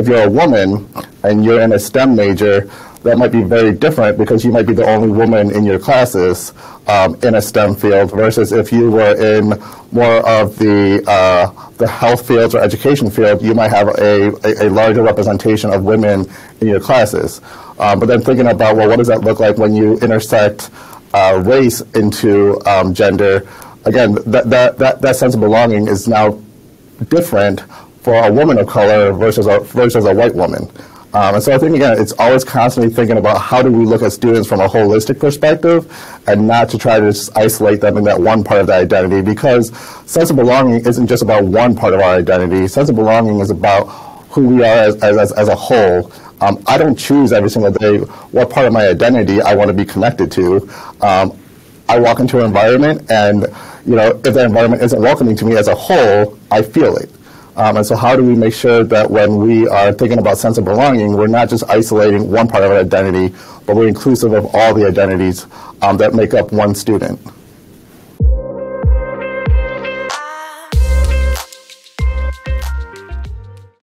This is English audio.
if you're a woman and you're in a STEM major, that might be very different because you might be the only woman in your classes in a STEM field, versus if you were in more of the health fields or education field, you might have a larger representation of women in your classes. But then thinking about, well, what does that look like when you intersect race into gender? Again, that sense of belonging is now different for a woman of color versus a white woman. And so I think, again, it's always constantly thinking about how do we look at students from a holistic perspective and not to try to just isolate them in that one part of the identity, because sense of belonging isn't just about one part of our identity. Sense of belonging is about who we are as a whole. I don't choose every single day what part of my identity I want to be connected to. I walk into an environment, and if that environment isn't welcoming to me as a whole, I feel it. And so how do we make sure that when we are thinking about sense of belonging, we're not just isolating one part of our identity, but we're inclusive of all the identities that make up one student?